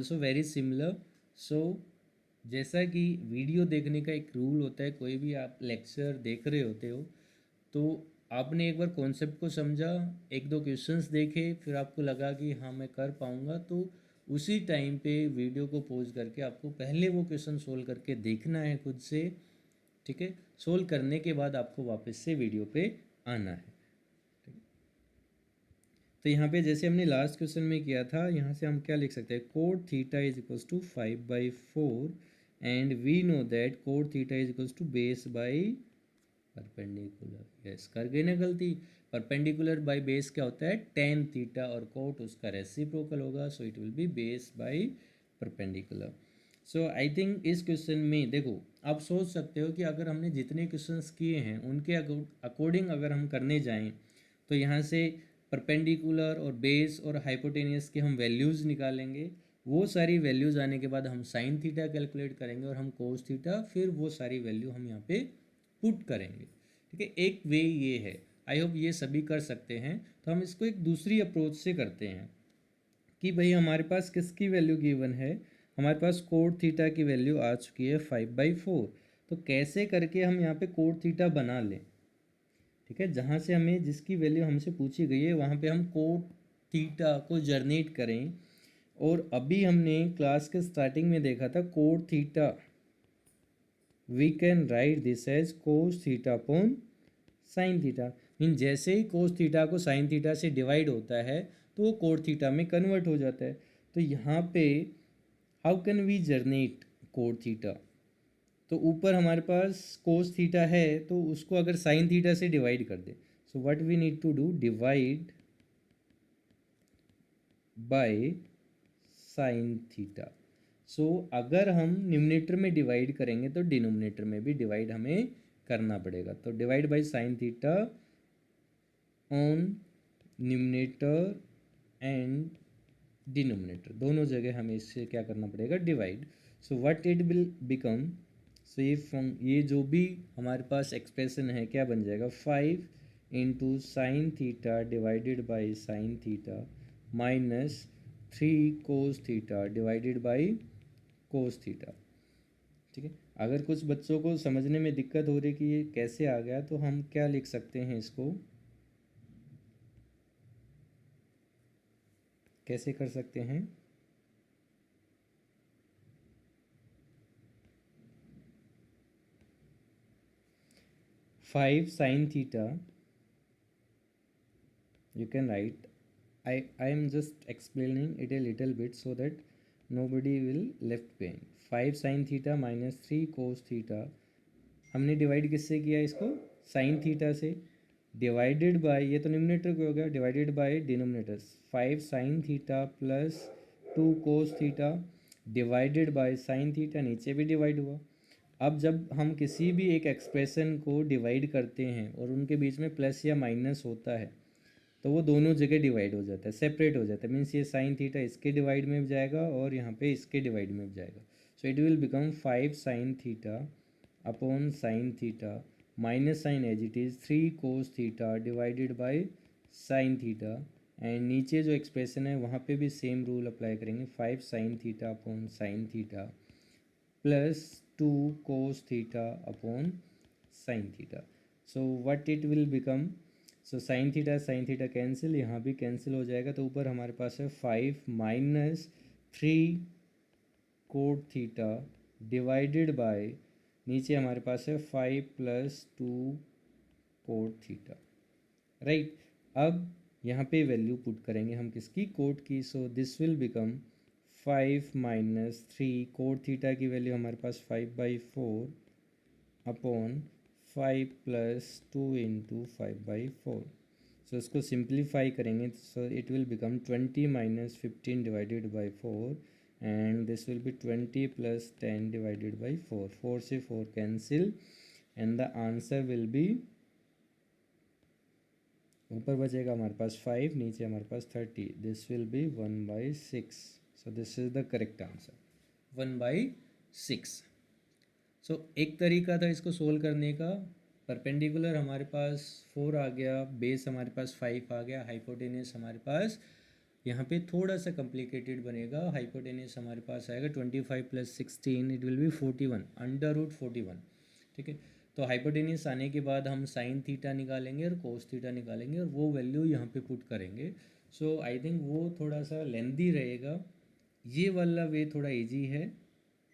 Also very similar. सो जैसा कि video देखने का एक रूल होता है, कोई भी आप लेक्चर देख रहे होते हो तो आपने एक बार कॉन्सेप्ट को समझा, एक दो क्वेश्चंस देखे, फिर आपको लगा कि हाँ मैं कर पाऊँगा, तो उसी टाइम पे वीडियो को पॉज करके आपको पहले वो क्वेश्चन सोल्व करके देखना है खुद से। ठीक है, सोल्व करने के बाद आपको वापस से वीडियो पे आना है। तो यहाँ पे जैसे हमने लास्ट क्वेश्चन में किया था, यहाँ से हम क्या लिख सकते हैं, cot theta is equals to 5/4 and we know that cot theta is equals to base by perpendicular. Yes, कर गए ना गलती। परपेंडिकुलर बाय बेस क्या होता है, टेन थीटा, और कोट उसका रेसिप्रोकल होगा, सो it will be base by perpendicular. So I think इस क्वेश्चन में देखो, आप सोच सकते हो कि अगर हमने जितने क्वेश्चंस किए हैं उनके अकॉर्डिंग अगर हम करने जाएं तो यहाँ से परपेंडिकुलर और बेस और हाइपोटेनियस के हम वैल्यूज़ निकालेंगे। वो सारी वैल्यूज़ आने के बाद हम साइन थीटा कैलकुलेट करेंगे और हम कोस थीटा, फिर वो सारी वैल्यू हम यहाँ पे पुट करेंगे। ठीक है, एक वे ये है। आई होप ये सभी कर सकते हैं। तो हम इसको एक दूसरी अप्रोच से करते हैं कि भाई हमारे पास किसकी वैल्यू गिवन है, हमारे पास कोट थीटा की वैल्यू आ चुकी है 5/4। तो कैसे करके हम यहाँ पे कोट थीटा बना लें। ठीक है, जहाँ से हमें जिसकी वैल्यू हमसे पूछी गई है वहाँ पे हम कोट थीटा को जनरेट करें। और अभी हमने क्लास के स्टार्टिंग में देखा था cot theta, we can write this as cos theta upon sine theta. Mean जैसे ही कोस थीटा को साइन थीटा से डिवाइड होता है तो वो कोट थीटा में कन्वर्ट हो जाता है। तो यहाँ पे how can we generate cot theta, तो ऊपर हमारे पास कोस थीटा है तो उसको अगर साइन थीटा से डिवाइड कर दे, so what we need to do, divide by sine theta. So अगर हम न्यूमरेटर में डिवाइड करेंगे तो डिनोमिनेटर में भी डिवाइड हमें करना पड़ेगा। तो divide by sine theta on numerator and denominator, दोनों जगह हमें इससे क्या करना पड़ेगा, divide. So what it will become, so ये जो भी हमारे पास एक्सप्रेशन है क्या बन जाएगा, 5 into sine theta divided by sine theta minus 3 cos theta divided by cos theta. ठीक है, अगर कुछ बच्चों को समझने में दिक्कत हो रही कि ये कैसे आ गया, तो हम क्या लिख सकते हैं, इसको कैसे कर सकते हैं, 5 sin theta, you can write, I am just explaining it a little bit so that nobody will left behind. 5 sin theta minus 3 cos theta, हमने डिवाइड किससे किया इसको, साइन थीटा से, डिवाइडेड बाय, ये तो न्यूमरेटर को हो गया, divided by denominator 5 sine theta plus 2 cos theta divided by sine theta, नीचे भी डिवाइड हुआ। अब जब हम किसी भी एक एक्सप्रेशन को डिवाइड करते हैं और उनके बीच में प्लस या माइनस होता है तो वो दोनों जगह डिवाइड हो जाता है, सेपरेट हो जाता है। मीन्स ये साइन थीटा इसके डिवाइड में भी जाएगा और यहाँ पे इसके डिवाइड में भी जाएगा। So it will become 5 sine theta upon sine theta minus sine as it is 3 cos theta divided by sine theta. And नीचे जो एक्सप्रेशन है वहाँ पे भी सेम रूल अप्लाई करेंगे, 5 sine theta upon sine theta plus 2 cos theta upon sine theta. So what it will become, so sine theta cancel, यहाँ भी cancel हो जाएगा। तो ऊपर हमारे पास है 5 minus 3 cot theta divided bye, नीचे हमारे पास है 5 प्लस 2 कोट थीटा। राइट, अब यहाँ पे वैल्यू पुट करेंगे हम किसकी, कोट की। So this will become 5 minus 3 cot theta की वैल्यू हमारे पास 5/4 अपॉन 5 प्लस 2 इंटू 5/4। सो इसको सिंप्लीफाई करेंगे, सो it will become 20 minus 15 divided by 4 and this will be 20 plus 10 divided by 4। 4 से 4 cancel and the answer will be, ऊपर बचेगा हमारे पास 5, नीचे हमारे पास 30, this will be 1/6। So this is the correct answer, 1/6। सो एक तरीका था इसको सोल्व करने का, परपेंडिकुलर हमारे पास 4 आ गया, बेस हमारे पास 5 आ गया, हाइपोटेनियस हमारे पास यहाँ पे थोड़ा सा कॉम्प्लिकेटेड बनेगा। हाइपोटेन्यूस हमारे पास आएगा 25 + 16, इट विल बी 41, √41। ठीक है, तो हाइपोटेन्यूस आने के बाद हम साइन थीटा निकालेंगे और कोस थीटा निकालेंगे और वो वैल्यू यहाँ पे पुट करेंगे। सो आई थिंक वो थोड़ा सा लेंदी रहेगा, ये वाला वे थोड़ा इजी है,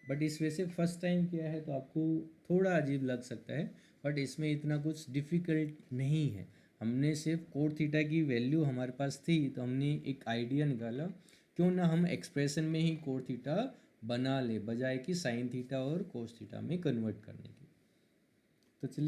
बट इस वजह से फर्स्ट टाइम किया है तो आपको थोड़ा अजीब लग सकता है, बट इसमें इतना कुछ डिफ़िकल्ट नहीं है। हमने सिर्फ कोट थीटा की वैल्यू हमारे पास थी तो हमने एक आइडिया निकाला, क्यों ना हम एक्सप्रेशन में ही कोट थीटा बना ले बजाय कि साइन थीटा और कोस थीटा में कन्वर्ट करने की। तो चलिए